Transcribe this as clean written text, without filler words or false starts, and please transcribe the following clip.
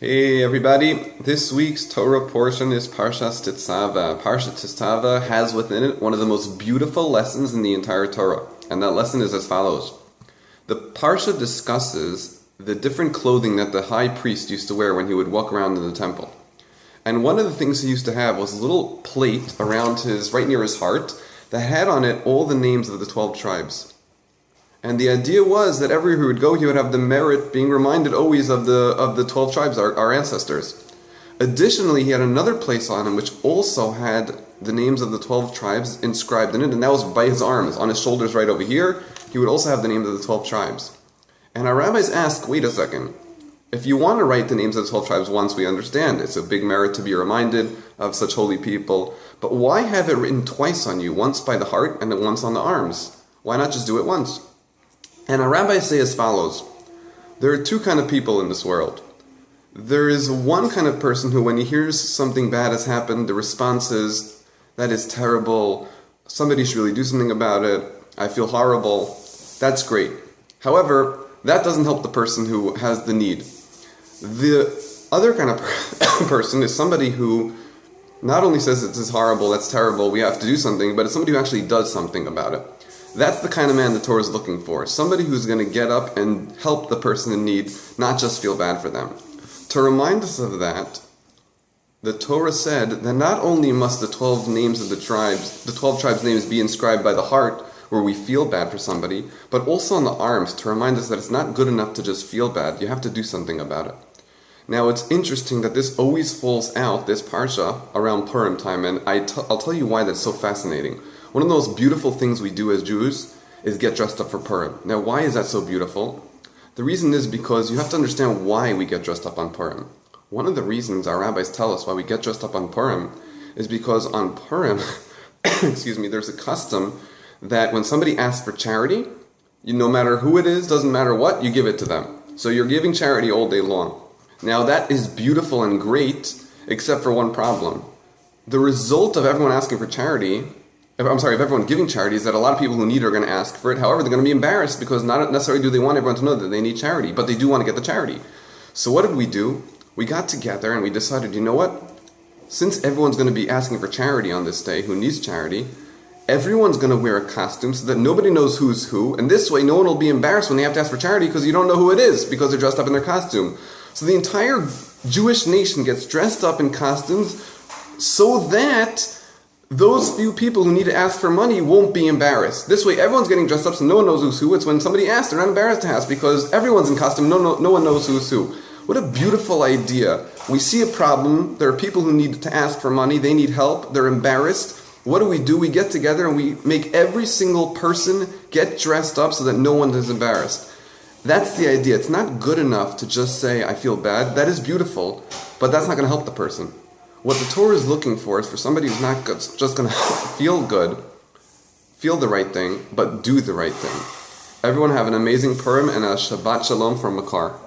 Hey everybody, this week's Torah portion is Parshat Tetzaveh. Parshat Tetzaveh has within it one of the most beautiful lessons in the entire Torah, and that lesson is as follows. The Parsha discusses the different clothing that the high priest used to wear when he would walk around in the temple. And one of the things he used to have was a little plate around right near his heart, that had on it all the names of the 12 tribes. And the idea was that everywhere he would go, he would have the merit being reminded always of the 12 tribes, our ancestors. Additionally, he had another place on him which also had the names of the 12 tribes inscribed in it, and that was by his arms, on his shoulders right over here. He would also have the names of the 12 tribes. And our rabbis ask, wait a second, if you want to write the names of the 12 tribes once, we understand. It's a big merit to be reminded of such holy people. But why have it written twice on you, once by the heart and then once on the arms? Why not just do it once? And our rabbis say as follows. There are two kind of people in this world. There is one kind of person who, when he hears something bad has happened, the response is, that is terrible, somebody should really do something about it, I feel horrible. That's great. However, that doesn't help the person who has the need. The other kind of person is somebody who not only says this is horrible, that's terrible, we have to do something, but it's somebody who actually does something about it. That's the kind of man the Torah is looking for. Somebody who's going to get up and help the person in need, not just feel bad for them. To remind us of that, the Torah said that not only must the 12 names of the 12 tribes' names be inscribed by the heart, where we feel bad for somebody, but also on the arms, to remind us that it's not good enough to just feel bad. You have to do something about it. Now, it's interesting that this always falls out, this parsha, around Purim time, and I'll tell you why that's so fascinating. One of the most beautiful things we do as Jews is get dressed up for Purim. Now, why is that so beautiful? The reason is because you have to understand why we get dressed up on Purim. One of the reasons our rabbis tell us why we get dressed up on Purim is because on Purim, there's a custom that when somebody asks for charity, no matter who it is, doesn't matter what, you give it to them. So you're giving charity all day long. Now, that is beautiful and great, except for one problem. The result of everyone asking for charity, of everyone giving charity, is that a lot of people who need it are going to ask for it. However, they're going to be embarrassed because not necessarily do they want everyone to know that they need charity, but they do want to get the charity. So what did we do? We got together and we decided, you know what? Since everyone's going to be asking for charity on this day, who needs charity, everyone's going to wear a costume so that nobody knows who's who, and this way no one will be embarrassed when they have to ask for charity because you don't know who it is because they're dressed up in their costume. So the entire Jewish nation gets dressed up in costumes so that those few people who need to ask for money won't be embarrassed. This way everyone's getting dressed up so no one knows who's who. It's when somebody asks, they're not embarrassed to ask because everyone's in costume, no one knows who's who. What a beautiful idea. We see a problem, there are people who need to ask for money, they need help, they're embarrassed. What do? We get together and we make every single person get dressed up so that no one is embarrassed. That's the idea. It's not good enough to just say, I feel bad. That is beautiful, but that's not going to help the person. What the Torah is looking for is for somebody who's not just going to feel good, feel the right thing, but do the right thing. Everyone have an amazing Purim and a Shabbat Shalom from Makar.